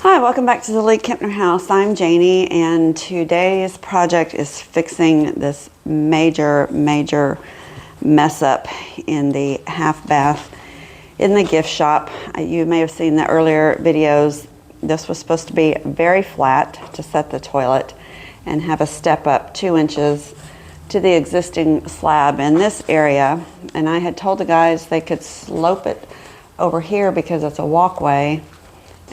Hi, welcome back to the League-Kempner House. I'm Janie, and today's project is fixing this major mess up in the half bath in the gift shop. You may have seen the earlier videos. This was supposed to be very flat to set the toilet and have a step up 2 inches to the existing slab in this area. And I had told the guys they could slope it over here because it's a walkway.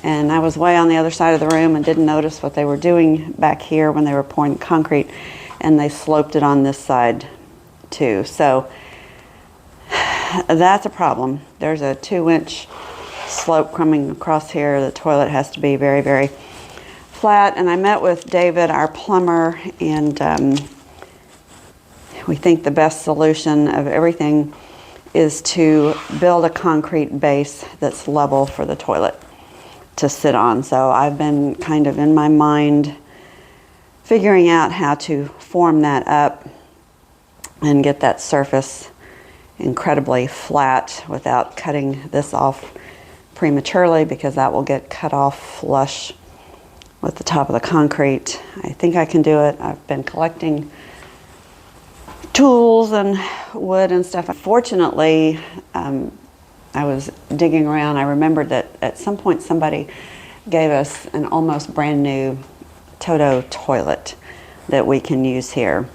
And I was way on the other side of the room and didn't notice what they were doing back here when they were pouring concrete, and they sloped it on this side too. So that's a problem. There's a 2-inch slope coming across here. The toilet has to be very flat. And I met with David, our plumber, and we think the best solution of everything is to build a concrete base that's level for the toilet to sit on. So I've been kind of in my mind figuring out how to form that up and get that surface incredibly flat without cutting this off prematurely, because that will get cut off flush with the top of the concrete. I think I can do it. I've been collecting tools and wood and stuff. Fortunately, I was digging around. I remembered that at some point somebody gave us an almost brand new Toto toilet that we can use here.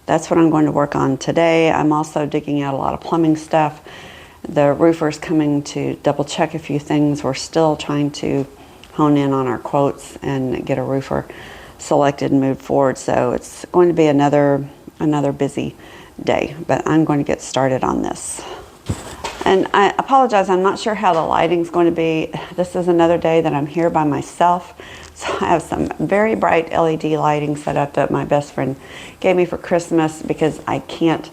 That's what I'm going to work on today. I'm also digging out a lot of plumbing stuff. The roofer's coming to double check a few things. We're still trying to hone in on our quotes and get a roofer selected and moved forward. So it's going to be another busy day, but I'm going to get started on this. And I apologize, I'm not sure how the lighting's going to be. This is another day that I'm here by myself. So I have some very bright LED lighting set up that my best friend gave me for Christmas, because I can't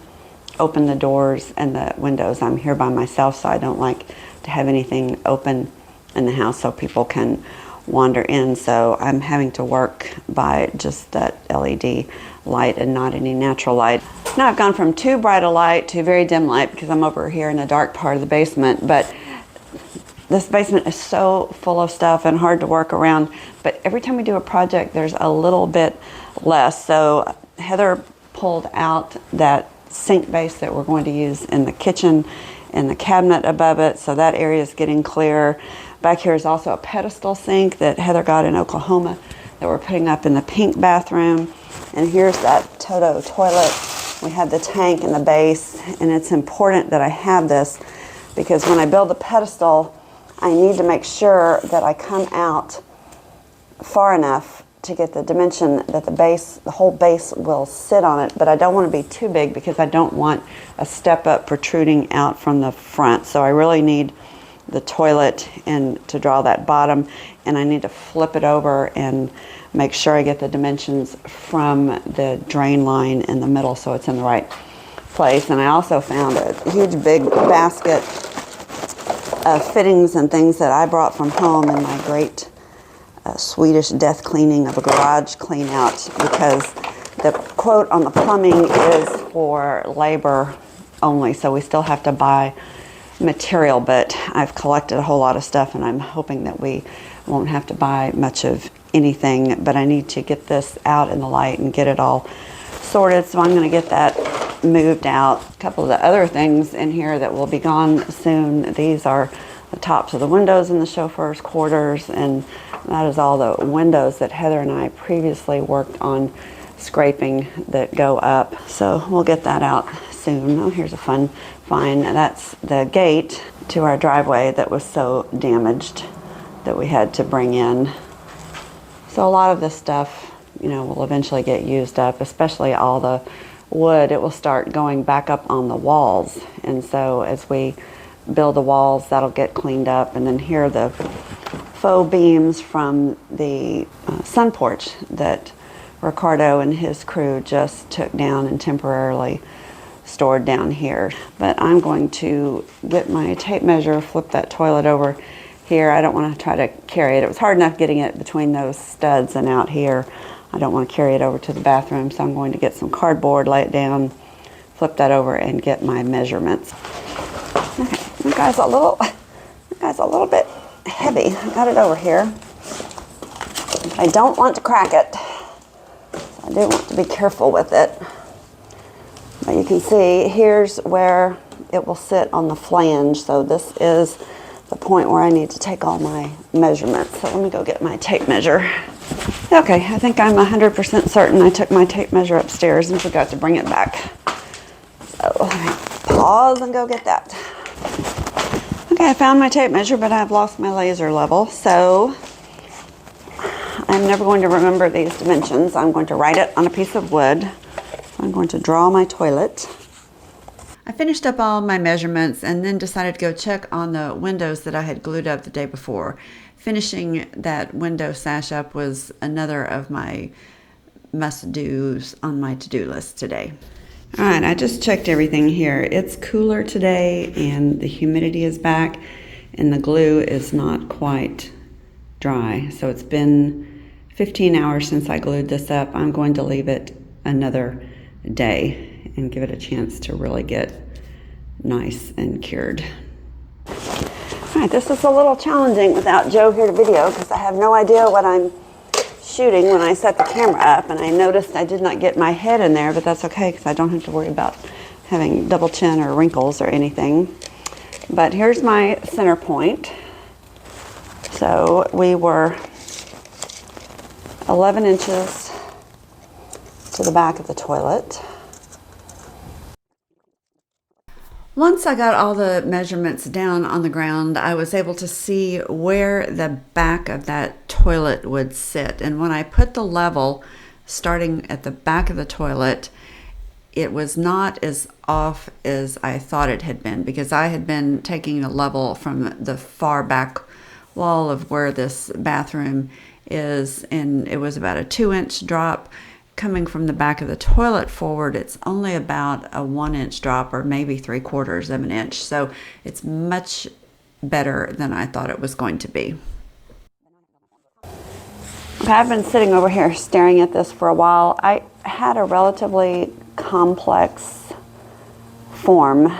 open the doors and the windows. I'm here by myself, so I don't like to have anything open in the house so people can wander in. So I'm having to work by just that LED light and not any natural light. Now I've gone from too bright a light to very dim light because I'm over here in the dark part of the basement. But this basement is so full of stuff and hard to work around. But every time we do a project, there's a little bit less. So Heather pulled out that sink base that we're going to use in the kitchen and the cabinet above it. So that area is getting clear. Back here is also a pedestal sink that Heather got in Oklahoma that we're putting up in the pink bathroom. And here's that Toto toilet. We have the tank and the base, and it's important that I have this because when I build the pedestal, I need to make sure that I come out far enough to get the dimension that the whole base will sit on it, but I don't want to be too big because I don't want a step up protruding out from the front. So I really need the toilet and to draw that bottom, and I need to flip it over and make sure I get the dimensions from the drain line in the middle so it's in the right place. And I also found a huge big basket of fittings and things that I brought from home in my great Swedish death cleaning of a garage clean out, because the quote on the plumbing is for labor only, so we still have to buy material. But I've collected a whole lot of stuff, and I'm hoping that we won't have to buy much of anything. But I need to get this out in the light and get it all sorted, so I'm going to get that moved out. A couple of the other things in here that will be gone soon. These are the tops of the windows in the chauffeur's quarters, and that is all the windows that Heather and I previously worked on scraping that go up. So we'll get that out soon. Oh, here's a fun find. That's the gate to our driveway that was so damaged that we had to bring in. So a lot of this stuff, will eventually get used up, especially all the wood. It will start going back up on the walls. And so as we build the walls, that'll get cleaned up. And then here are the faux beams from the sun porch that Ricardo and his crew just took down and temporarily stored down here. But I'm going to get my tape measure, flip that toilet over here. I don't want to try to carry it. It was hard enough getting it between those studs and out here. I don't want to carry it over to the bathroom, so I'm going to get some cardboard, lay it down, flip that over, and get my measurements. Okay, that guy's a little bit heavy. I got it over here. I don't want to crack it. So I do want to be careful with it. But you can see here's where it will sit on the flange. So this is the point where I need to take all my measurements. So let me go get my tape measure. Okay, I think I'm 100% certain I took my tape measure upstairs and forgot to bring it back. So let me pause and go get that. Okay, I found my tape measure, but I've lost my laser level. So I'm never going to remember these dimensions. I'm going to write it on a piece of wood. So I'm going to draw my toilet. I finished up all my measurements and then decided to go check on the windows that I had glued up the day before. Finishing that window sash up was another of my must-dos on my to-do list today. All right, I just checked everything here. It's cooler today and the humidity is back and the glue is not quite dry. So it's been 15 hours since I glued this up. I'm going to leave it another day and give it a chance to really get nice and cured. All right, this is a little challenging without Joe here to video because I have no idea what I'm shooting when I set the camera up, and I noticed I did not get my head in there, but that's okay because I don't have to worry about having double chin or wrinkles or anything. But here's my center point. So we were 11 inches to the back of the toilet. Once I got all the measurements down on the ground, I was able to see where the back of that toilet would sit. And when I put the level starting at the back of the toilet, it was not as off as I thought it had been, because I had been taking the level from the far back wall of where this bathroom is, and it was about a 2-inch drop. Coming from the back of the toilet forward, it's only about a 1-inch drop, or maybe 3/4 of an inch. So it's much better than I thought it was going to be. Okay, I've been sitting over here staring at this for a while. I had a relatively complex form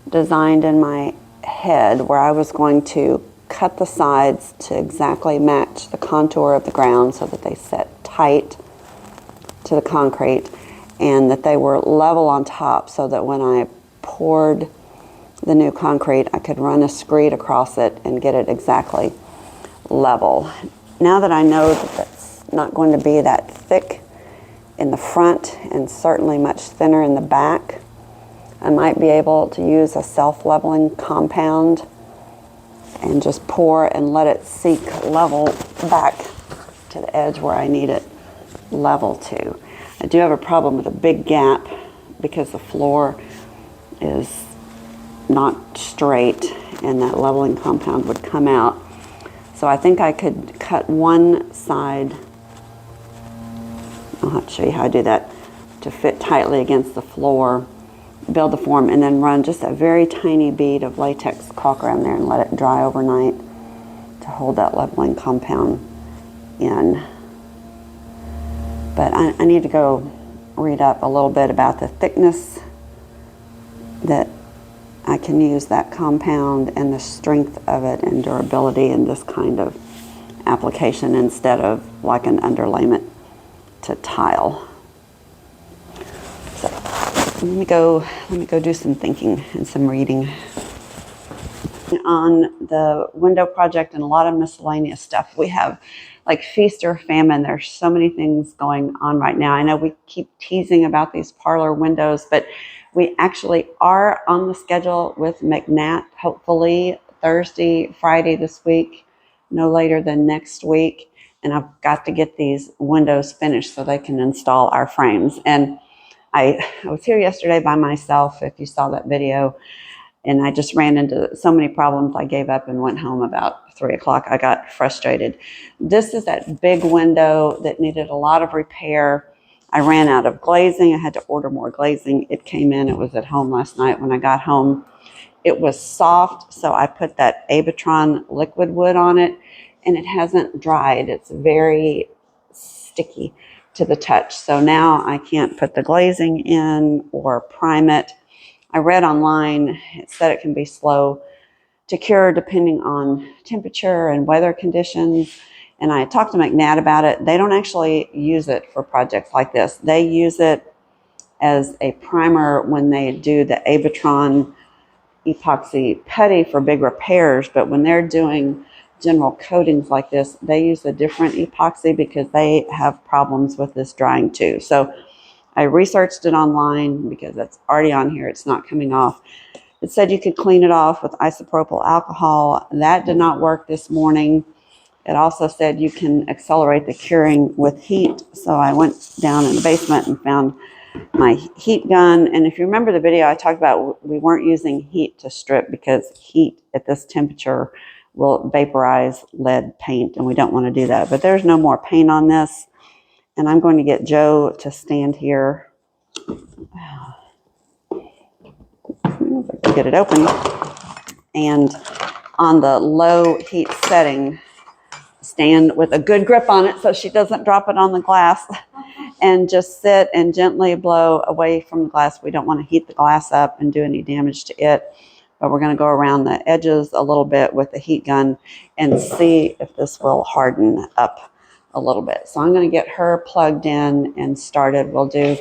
designed in my head where I was going to cut the sides to exactly match the contour of the ground so that they set tight to the concrete, and that they were level on top so that when I poured the new concrete, I could run a screed across it and get it exactly level. Now that I know that that's not going to be that thick in the front and certainly much thinner in the back, I might be able to use a self-leveling compound and just pour and let it seek level back to the edge where I need it level to. I do have a problem with a big gap because the floor is not straight and that leveling compound would come out. So I think I could cut one side, I'll have to show you how I do that, to fit tightly against the floor, build the form, and then run just a very tiny bead of latex caulk around there and let it dry overnight to hold that leveling compound in. But I need to go read up a little bit about the thickness that I can use that compound and the strength of it and durability in this kind of application instead of like an underlayment to tile. So let me go do some thinking and some reading on the window project and a lot of miscellaneous stuff. We have like feast or famine. There's so many things going on right now. I know we keep teasing about these parlor windows, but we actually are on the schedule with McNatt, hopefully Thursday, Friday this week, no later than next week. And I've got to get these windows finished so they can install our frames. And I was here yesterday by myself, if you saw that video, and I just ran into so many problems. I gave up and went home about 3 o'clock. I got frustrated. This is that big window that needed a lot of repair. I ran out of glazing. I had to order more glazing. It came in. It was at home last night. When I got home, it was soft, so I put that Abatron liquid wood on it, and it hasn't dried. It's very sticky to the touch. So now I can't put the glazing in or prime it. I read online, it said it can be slow to cure depending on temperature and weather conditions. And I talked to McNabb about it. They don't actually use it for projects like this. They use it as a primer when they do the Abatron epoxy putty for big repairs. But when they're doing general coatings like this, they use a different epoxy because they have problems with this drying too. So I researched it online because it's already on here. It's not coming off. It said you could clean it off with isopropyl alcohol. That did not work this morning. It also said you can accelerate the curing with heat. So I went down in the basement and found my heat gun. And if you remember the video, I talked about we weren't using heat to strip because heat at this temperature will vaporize lead paint, and we don't want to do that. But there's no more paint on this. And I'm going to get Joe to stand here. Get it open. And on the low heat setting, stand with a good grip on it so she doesn't drop it on the glass, and just sit and gently blow away from the glass. We don't want to heat the glass up and do any damage to it, but we're going to go around the edges a little bit with the heat gun and see if this will harden up a little bit. So I'm going to get her plugged in and started. We'll do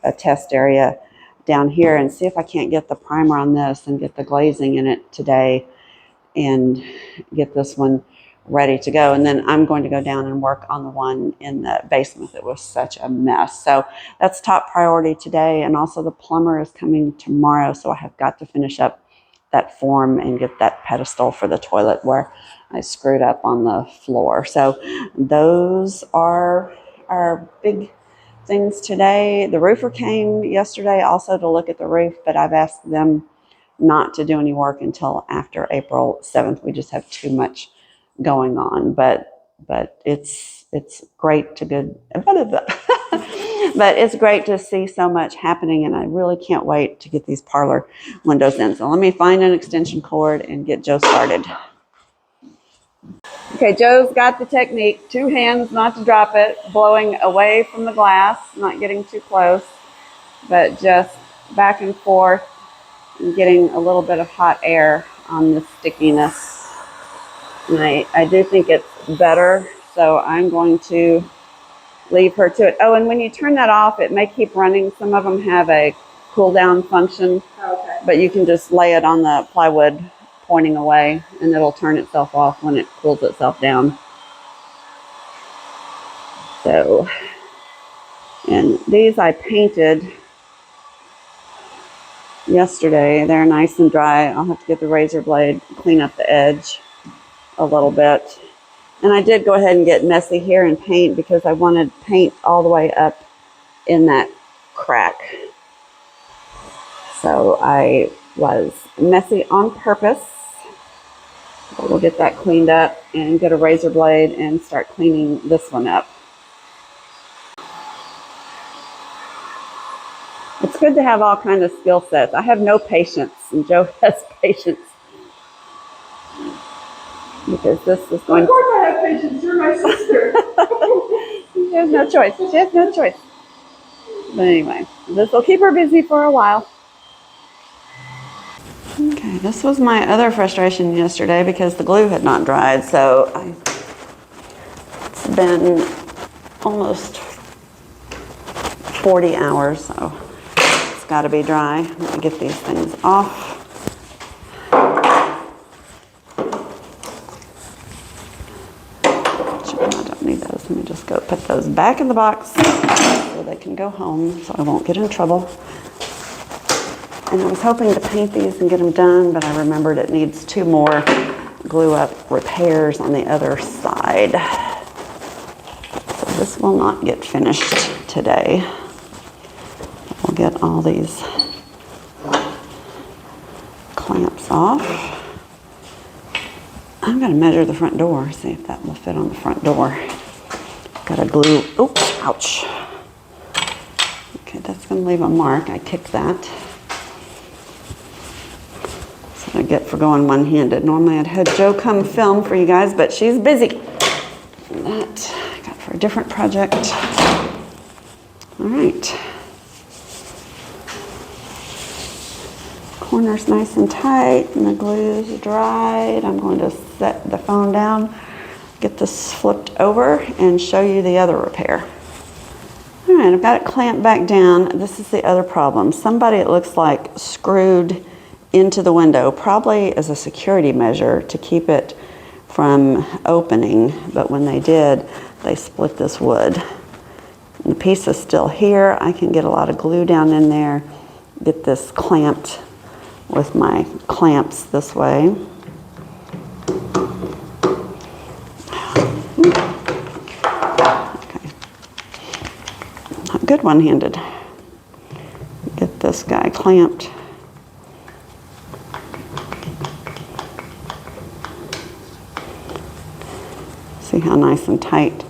a test area down here and see if I can't get the primer on this and get the glazing in it today and get this one ready to go. And then I'm going to go down and work on the one in the basement that was such a mess. So that's top priority today. And also the plumber is coming tomorrow. So I have got to finish up that form and get that pedestal for the toilet where I screwed up on the floor. So those are our big things today. The roofer came yesterday also to look at the roof, but I've asked them not to do any work until after April 7th. We just have too much going on, but it's great to good but it's great to see so much happening, and I really can't wait to get these parlor windows in. So let me find an extension cord and get Joe started. Okay, Joe's got the technique. 2 hands not to drop it, blowing away from the glass, not getting too close, but just back and forth and getting a little bit of hot air on the stickiness. And I do think it's better, so I'm going to leave her to it. Oh, and when you turn that off, it may keep running. Some of them have a cool down function, okay, but you can just lay it on the plywood pointing away and it'll turn itself off when it cools itself down. So, and these I painted yesterday. They're nice and dry. I'll have to get the razor blade, clean up the edge a little bit. And I did go ahead and get messy here and paint because I wanted paint all the way up in that crack. So I was messy on purpose. But we'll get that cleaned up and get a razor blade and start cleaning this one up. It's good to have all kinds of skill sets. I have no patience, and Joe has patience. Because this is going to... Of course I have patience. You're my sister. She has no choice. She has no choice. But anyway, this will keep her busy for a while. Okay, this was my other frustration yesterday because the glue had not dried. So it's been almost 40 hours, so it's got to be dry. Let me get these things off. I don't need those. Let me just go put those back in the box so they can go home so I won't get in trouble. And I was hoping to paint these and get them done, but I remembered it needs 2 more glue up repairs on the other side. So this will not get finished today. We'll get all these clamps off. I'm going to measure the front door, see if that will fit on the front door. Got to glue, oops, ouch. Okay, that's going to leave a mark. I kicked that. I get for going one-handed. Normally I'd had Joe come film for you guys, but she's busy. And that I got for a different project. All right. Corner's nice and tight and the glue's dried. I'm going to set the phone down get this flipped over and show you the other repair. All right, I've got it clamped back down. This is the other problem. Somebody, it looks like, screwed into the window, probably as a security measure to keep it from opening, but when they did, they split this wood. And the piece is still here. I can get a lot of glue down in there, get this clamped with my clamps this way. Okay. Not good one-handed. Get this guy clamped. See how nice and tight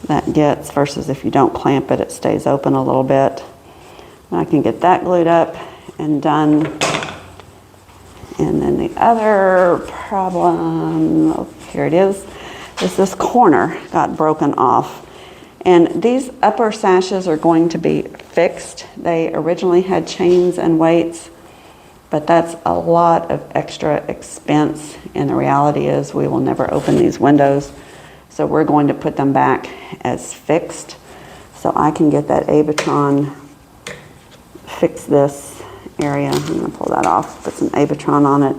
that gets versus if you don't clamp it, it stays open a little bit. And I can get that glued up and done. And then the other problem, oh, here it is this corner got broken off. And these upper sashes are going to be fixed. They originally had chains and weights, but that's a lot of extra expense. And the reality is we will never open these windows. So we're going to put them back as fixed. So I can get that Abatron, fix this area. I'm gonna pull that off, put some Abatron on it,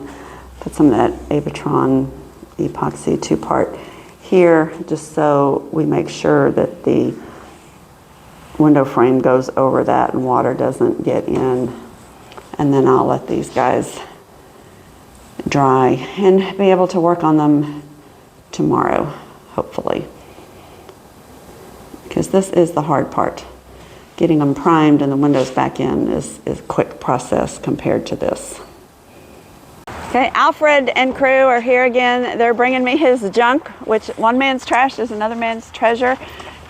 put some of that Abatron epoxy 2-part here, just so we make sure that the window frame goes over that and water doesn't get in. And then I'll let these guys dry and be able to work on them tomorrow, hopefully. Because this is the hard part. Getting them primed and the windows back in is a quick process compared to this. Okay, Alfred and crew are here again. They're bringing me his junk, which one man's trash is another man's treasure.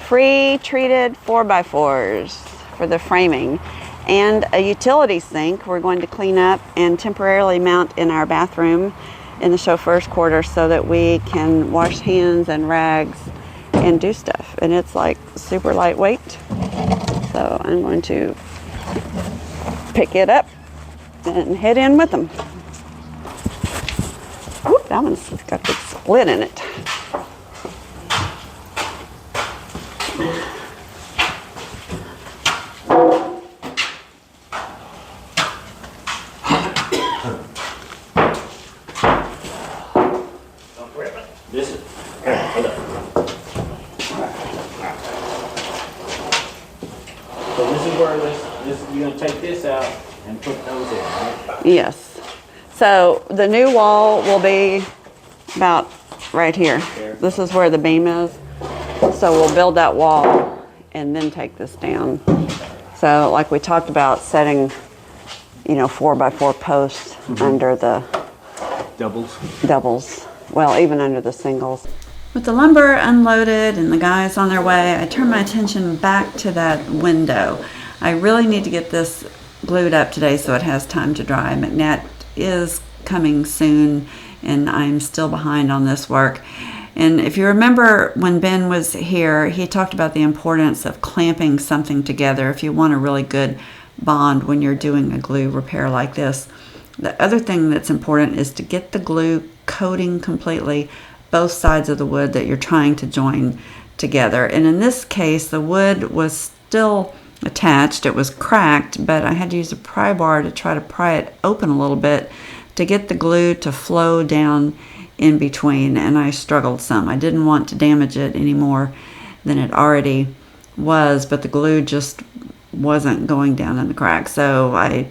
Free treated 4x4s for the framing and a utility sink we're going to clean up and temporarily mount in our bathroom in the chauffeur's quarters so that we can wash hands and rags and do stuff. And it's like super lightweight. So I'm going to pick it up and head in with them. Whoop, that one's got a big split in it. This is, hold up. So this is where this you're gonna take this out and put those in, right? Yes. So the new wall will be about right here. This is where the beam is. So we'll build that wall and then take this down. So like we talked about, setting, 4x4 posts under the doubles. Well, even under the singles. With the lumber unloaded and the guys on their way, I turn my attention back to that window. I really need to get this glued up today so it has time to dry. McNatt is coming soon and I'm still behind on this work. And if you remember when Ben was here, he talked about the importance of clamping something together if you want a really good bond when you're doing a glue repair like this. The other thing that's important is to get the glue coating completely both sides of the wood that you're trying to join together. And in this case, the wood was still attached. It was cracked, but I had to use a pry bar to try to pry it open a little bit to get the glue to flow down in between, and I struggled some. I didn't want to damage it any more than it already was, but the glue just wasn't going down in the crack. So I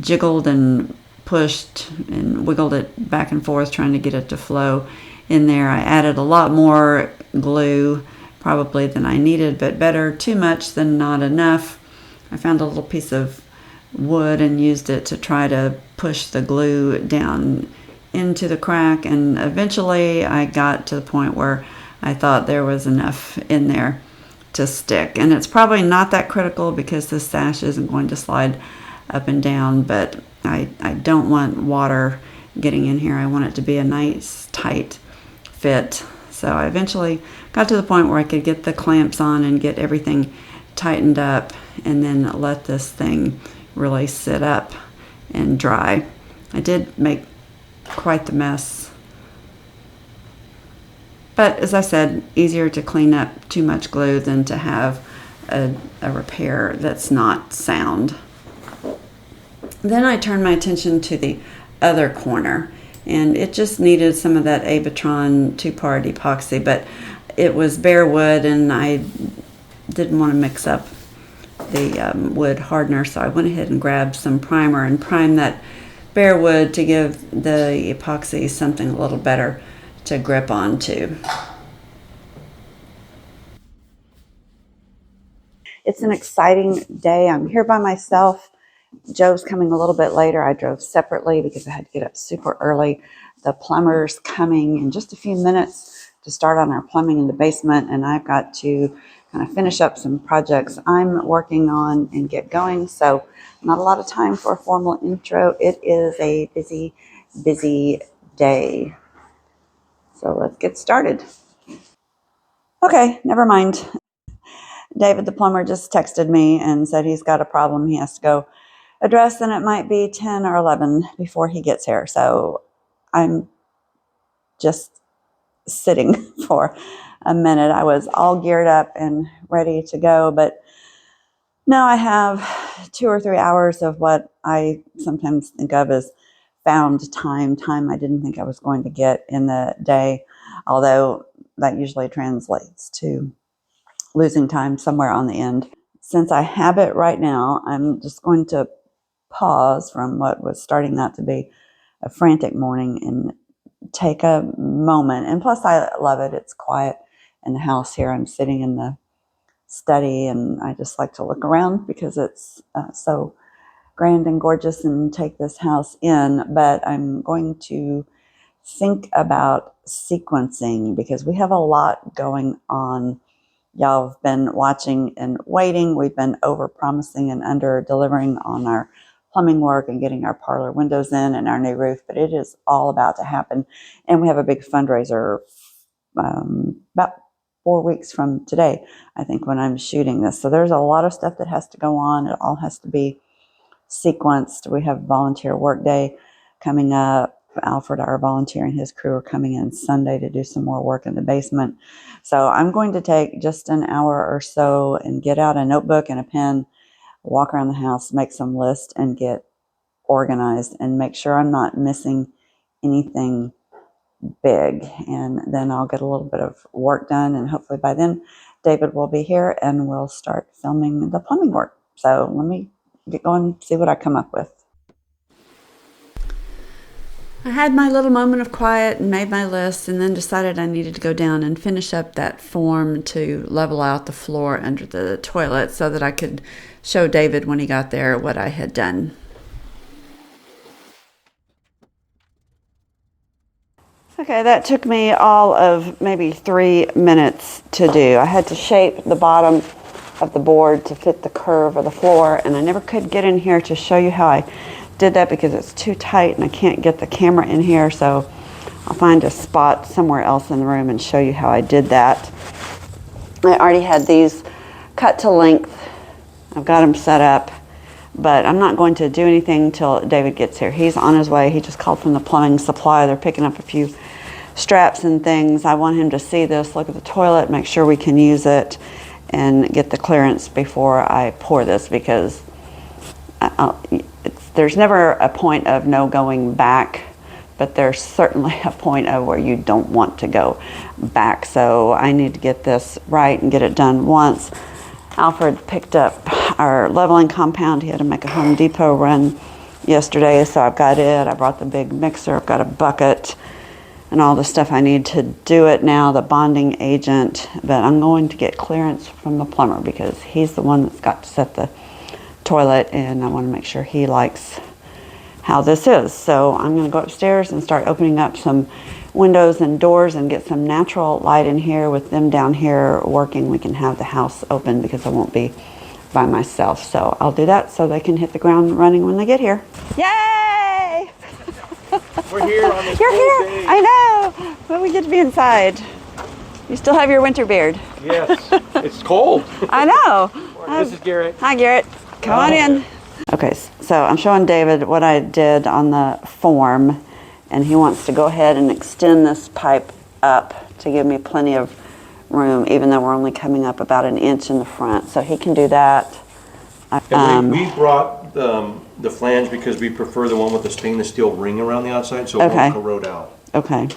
jiggled and pushed and wiggled it back and forth trying to get it to flow in there. I added a lot more glue probably than I needed, but better too much than not enough. I found a little piece of wood and used it to try to push the glue down into the crack, and eventually I got to the point where I thought there was enough in there to stick. And it's probably not that critical because this sash isn't going to slide up and down, but I don't want water getting in here. I want it to be a nice tight fit. So I eventually got to the point where I could get the clamps on and get everything tightened up and then let this thing really sit up and dry. I did make quite the mess But as I said, easier to clean up too much glue than to have a repair that's not sound. Then I turned my attention to the other corner, and it just needed some of that Abatron two-part epoxy, but it was bare wood and I didn't want to mix up the wood hardener, so I went ahead and grabbed some primer and primed that bare wood to give the epoxy something a little better to grip onto. It's an exciting day. I'm here by myself. Joe's coming a little bit later. I drove separately because I had to get up super early. The plumber's coming in just a few minutes to start on our plumbing in the basement, and I've got to kind of finish up some projects I'm working on and get going. So not a lot of time for a formal intro. It is a busy, busy day. So let's get started. Okay, never mind. David the plumber just texted me and said he's got a problem he has to go address, and it might be 10 or 11 before he gets here. So I'm just sitting for a minute. I was all geared up and ready to go, but now I have 2 or 3 hours of what I sometimes think of as found time I didn't think I was going to get in the day, although that usually translates to losing time somewhere on the end. Since I have it right now, I'm just going to pause from what was starting out to be a frantic morning and take a moment. And plus, I love it. It's quiet in the house here. I'm sitting in the study, and I just like to look around because it's so grand and gorgeous and take this house in. But I'm going to think about sequencing because we have a lot going on. Y'all have been watching and waiting. We've been over promising and under delivering on our plumbing work and getting our parlor windows in and our new roof, but it is all about to happen. And we have a big fundraiser about 4 weeks from today, I think, when I'm shooting this. So there's a lot of stuff that has to go on. It all has to be sequenced. We have volunteer work day coming up. Alfred, our volunteer, and his crew are coming in Sunday to do some more work in the basement. So I'm going to take just an hour or so and get out a notebook and a pen, walk around the house, make some lists, and get organized and make sure I'm not missing anything big. And then I'll get a little bit of work done, and hopefully by then David will be here and we'll start filming the plumbing work. So let me get going and see what I come up with. I had my little moment of quiet and made my list, and then decided I needed to go down and finish up that form to level out the floor under the toilet so that I could show David when he got there what I had done. Okay, that took me all of maybe 3 minutes to do. I had to shape the bottom of the board to fit the curve of the floor, and I never could get in here to show you how I did that because it's too tight and I can't get the camera in here, so I'll find a spot somewhere else in the room and show you how I did that. I already had these cut to length. I've got them set up, but I'm not going to do anything till David gets here. He's on his way. He just called from the plumbing supply. They're picking up a few straps and things. I want him to see this, look at the toilet, make sure we can use it, and get the clearance before I pour this, because there's never a point of no going back, but there's certainly a point of where you don't want to go back. So I need to get this right and get it done once. Alfred picked up our leveling compound. He had to make a Home Depot run yesterday, so I've got it. I brought the big mixer. I've got a bucket and all the stuff I need to do it now, the bonding agent. But I'm going to get clearance from the plumber because he's the one that's got to set the toilet, and I want to make sure he likes how this is. So I'm going to go upstairs and start opening up some windows and doors and get some natural light in here. With them down here working, we can have the house open because I won't be by myself. So I'll do that so they can hit the ground running when they get here. Yay! We're here on this You're cold here. day. I know, but we get to be inside. You still have your winter beard. Yes, it's cold. I know. This is Garrett. Hi, Garrett. Come on in. Okay, so I'm showing David what I did on the form, and he wants to go ahead and extend this pipe up to give me plenty of room, even though we're only coming up about an inch in the front. So he can do that. And we brought the flange because we prefer the one with the stainless steel ring around the outside, so it Okay. won't corrode out. Okay.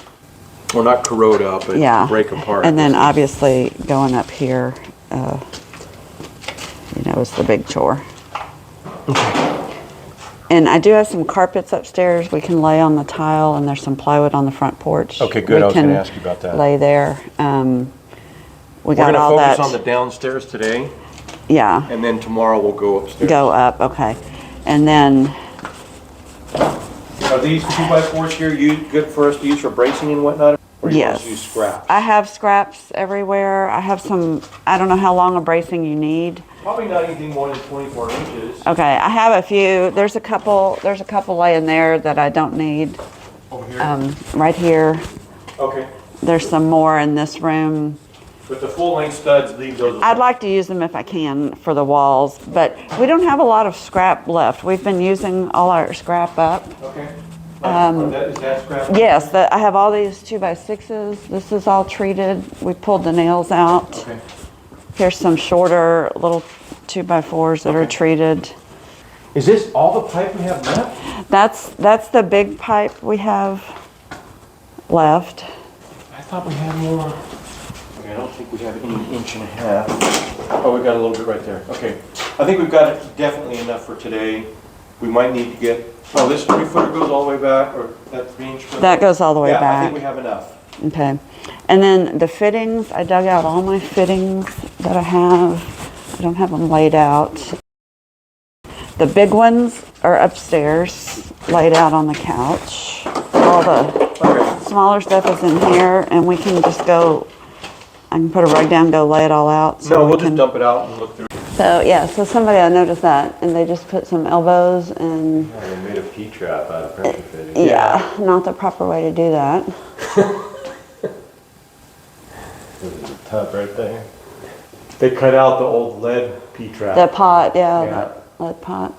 Or not corrode out, but Yeah. break apart. And then This is- obviously going up here, is the big chore. And I do have some carpets upstairs we can lay on the tile, and there's some plywood on the front porch. Okay, good. We I was gonna can ask you about that. Lay there. We We're got gonna all focus that. on the downstairs today, Yeah, and then tomorrow we'll go upstairs. go up. Okay, and then Are these 2x4s here good for us to use for bracing and whatnot? Or you want us yes, to use scrap? I have scraps everywhere. I have some. I don't know how long a bracing you need. Probably not anything more than 24 inches. Okay, I have a few. There's a couple laying there that I don't need. Over here? Right here. Okay. There's some more in this room. But the full-length studs, leave those. I'd like to use them if I can for the walls, but we don't have a lot of scrap left. We've been using all our scrap up. Okay. Is that scrap? Yes, I have all these 2x6s. This is all treated. We pulled the nails out. Okay. Here's some shorter little 2x4s that are treated. Is this all the pipe we have left? That's the big pipe we have left. I thought we had more. Okay, I don't think we have any inch and a half. Oh, we got a little bit right there. Okay. I think we've got definitely enough for today. We might need to get, this 3-footer goes all the way back, or that 3-inch footer? That goes all the way Yeah, I back. think we have enough. Okay. And then the fittings, I dug out all my fittings that I have. I don't have them laid out. The big ones are upstairs, laid out on the couch. All the smaller stuff is in here, and we can just go, I can put a rug down, go lay it all out. No, we we'll just can- dump it out and look through. So, yeah, so somebody, I noticed that, and they just put some elbows and, Yeah, they made a P-trap out of pressure fitting. yeah, not the proper way to do that. There's a tub right there. They cut out the old lead P-trap. The pot, yeah, Yeah. that lead pot.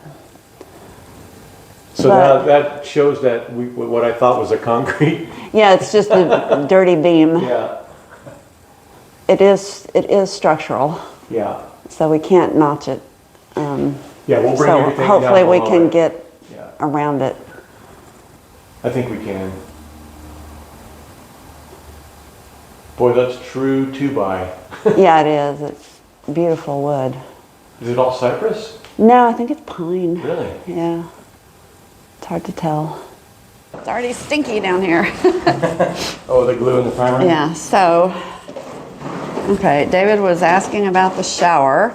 So but- now that shows that what I thought was a concrete. Yeah, it's just a dirty beam. Yeah, It is structural, yeah. so we can't notch it. Yeah, we'll bring So everything down hopefully we below can it. get Yeah, around it. I think we can. Boy, that's true 2x. Yeah, it is. It's beautiful wood. Is it all cypress? No, I think it's pine. Really? Yeah. It's hard to tell. It's already stinky down here. Oh, the glue and the primer? Yeah, so, okay, David was asking about the shower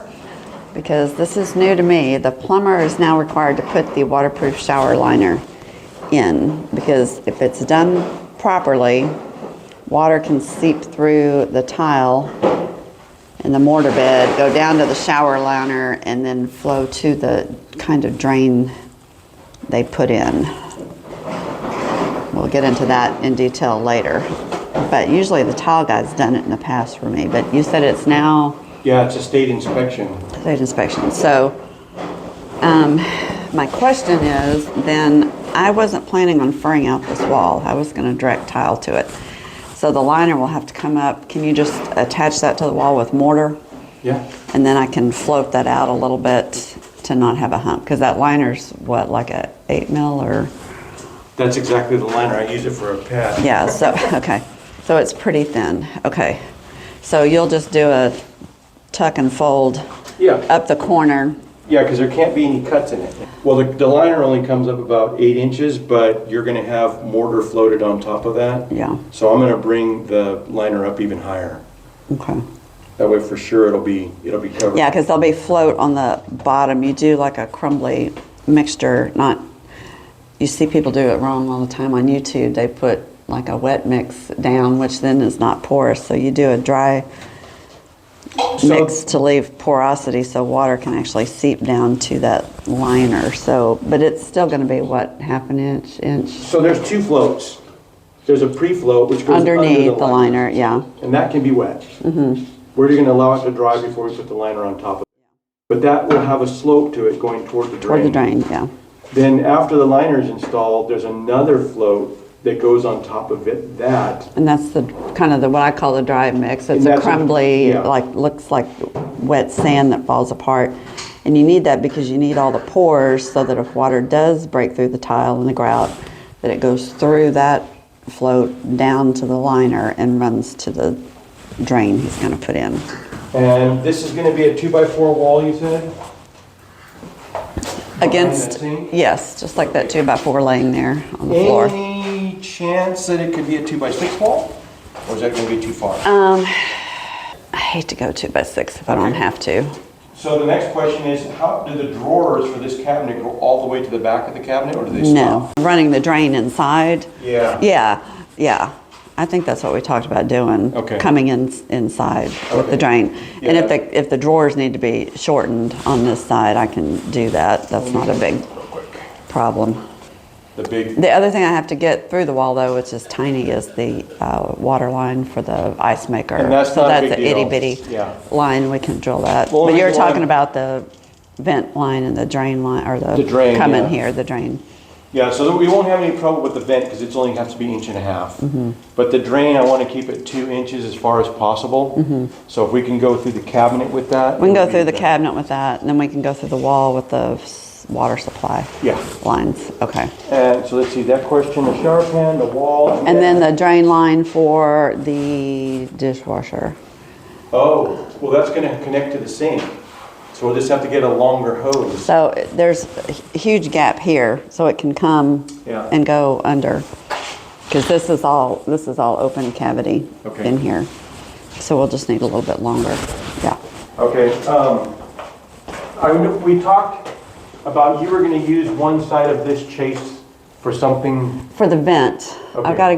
because this is new to me. The plumber is now required to put the waterproof shower liner in because if it's done properly, water can seep through the tile in the mortar bed, go down to the shower liner, and then flow to the kind of drain they put in. We'll get into that in detail later. But usually the tile guy's done it in the past for me, but you said it's now Yeah, it's a state inspection. state inspection. So my question is, then I wasn't planning on furring out this wall. I was going to direct tile to it. So the liner will have to come up. Can you just attach that to the wall with mortar? Yeah. And then I can float that out a little bit to not have a hump. Because that liner's what, like a 8 mil or? That's exactly the liner. I use it for a pad. Yeah, so, okay. So it's pretty thin. Okay. So you'll just do a tuck and fold Yeah. up the corner. Yeah, because there can't be any cuts in it. Well, the liner only comes up about 8 inches, but you're going to have mortar floated on top of that. Yeah, So I'm going to bring the liner up even higher. okay. That way, for sure, it'll be covered. Yeah, because there'll be float on the bottom. You do like a crumbly mixture, not, you see people do it wrong all the time on YouTube. They put like a wet mix down, which then is not porous. So you do a dry mix to leave porosity so water can actually seep down to that liner. So, but it's still going to be what, half an inch? So there's 2 floats. There's a pre-float, which goes Underneath under the liner, yeah. And that can be wet. Mm-hmm. We're going to allow it to dry before we put the liner on top of it. But that will have a slope to it going toward the drain. Toward the drain, yeah. Then after the liner is installed, there's another float that goes on top of it, that, And that's the kind of the what I call the dry mix. It's And a that's a- crumbly, yeah. like looks like wet sand that falls apart. And you need that because you need all the pores so that if water does break through the tile and the grout, that it goes through that float down to the liner and runs to the drain he's going to put in. and this is gonna be a 2x4 wall, you said? Against, Behind that sink? yes, just like that 2x4 laying there on the floor. Any chance that it could be a 2x6 wall? Or is that gonna be too far? I hate to go 2x6 if I don't Okay. have to. So the next question is, how do the drawers for this cabinet go all the way to the back of the cabinet, or do they No, stop? running the drain inside. Yeah. Yeah. I think that's what we talked about doing. Okay. Coming in inside with Okay. the drain. And Yeah. if the drawers need to be shortened on this side, I can do that. That's not a big Real quick. problem. The big, The other thing I have to get through the wall though, which is tiny, is the water line for the ice maker. And that's so not a that's big an deal. itty bitty Yeah. line. We can drill that. Well, but we you're can talking line- about the vent line and the drain line, or The drain, coming yeah. here, the drain. yeah, so that we won't have any trouble with the vent, because it's only has to be 1.5 inches. Mm-hmm. But the drain, I wanna keep it 2 inches as far as possible. So if we can go through the cabinet with that. Mm-hmm. We can it go would be through the better. cabinet with that, and then we can go through the wall with the water supply Yeah, lines. Okay. and so let's see, that question, the shower pan, the wall. And then the drain line for the dishwasher. Oh, well, that's gonna connect to the sink, so we'll just have to get a longer hose. So there's a huge gap here, so it can come Yeah. and go under. Because this is all open cavity Okay. in here. So we'll just need a little bit longer. Yeah. Okay, we talked about you were gonna use one side of this chase for something, For the vent, Okay. I've got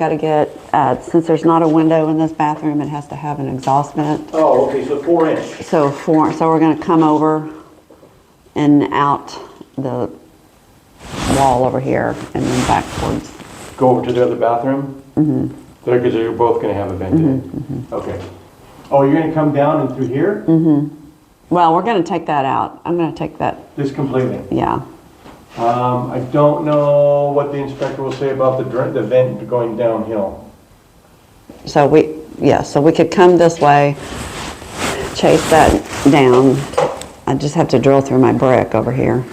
to get, since there's not a window in this bathroom, it has to have an exhaust vent. oh, okay, so 4 inch. So we're gonna come over and out the wall over here and then backwards. Go over to the other bathroom? Mm-hmm. Because you're both gonna have a vent in. Okay. Oh, you're gonna come down and through here? Well, we're gonna take that out. I'm gonna take that, Just completely? yeah. I don't know what the inspector will say about the vent going downhill. So we could come this way, chase that down. I just have to drill through my brick over here.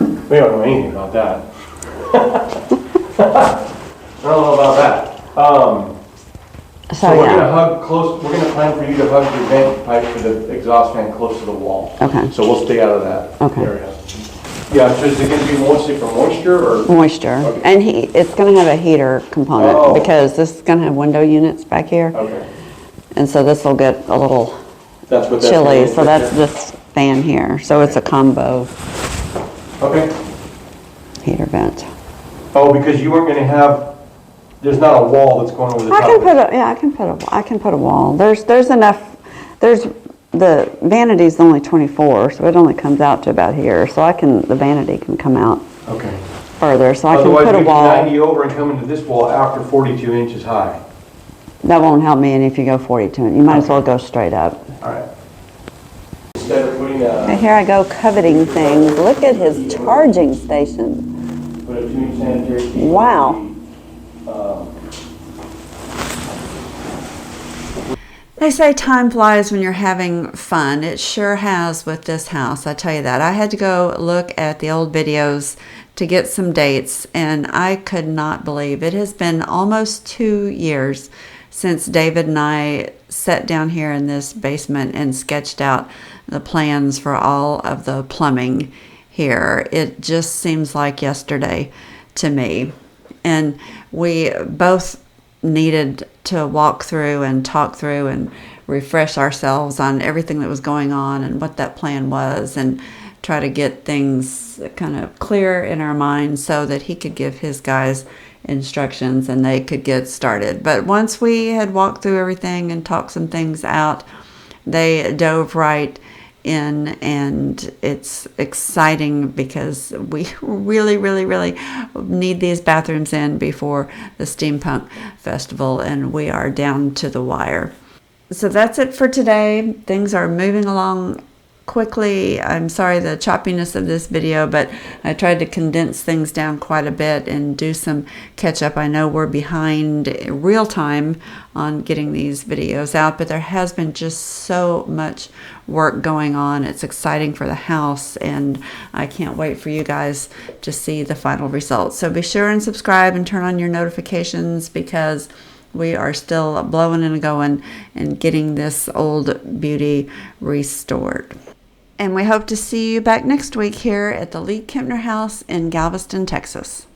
We don't know anything about that. I don't know about that. So we're gonna hug close, we're gonna plan for you to hug your vent pipe for the exhaust fan close to the wall. Okay. So we'll stay out of that Okay. area. Yeah, so is it gonna be mostly for moisture or? Moisture. Okay. And it's gonna have a heater component Oh. because this is gonna have window units back here. Okay. And so this will get a little That's what that's. chilly, gonna so be. that's this fan here. So it's a combo Okay. heater vent. Oh, because you weren't gonna have, there's not a wall that's going over the I top can of put it. I can put a wall. There's enough, the vanity's only 24, so it only comes out to about here. So the vanity can come out Okay. further, so I can Otherwise, put a we can wall. 90 over and come into this wall after 42 inches high. That won't help me any if you go 42. You might as well go straight up. All right. Instead of putting Okay, a, here I go coveting things. Look at his charging station. put a 2-inch sanitary seat. Wow. They say time flies when you're having fun. It sure has with this house, I tell you that. I had to go look at the old videos to get some dates, and I could not believe it has been almost 2 years since David and I sat down here in this basement and sketched out the plans for all of the plumbing here. It just seems like yesterday to me. And we both needed to walk through and talk through and refresh ourselves on everything that was going on and what that plan was, and try to get things kind of clear in our minds so that he could give his guys instructions and they could get started. But once we had walked through everything and talked some things out, they dove right in, and it's exciting because we really need these bathrooms in before the Steampunk Festival, and we are down to the wire. So that's it for today. Things are moving along quickly. I'm sorry the choppiness of this video, but I tried to condense things down quite a bit and do some catch up. I know we're behind real time on getting these videos out, but there has been just so much work going on. It's exciting for the house, and I can't wait for you guys to see the final results. So be sure and subscribe and turn on your notifications, because we are still blowing and going and getting this old beauty restored. And we hope to see you back next week here at the League-Kempner House in Galveston, Texas.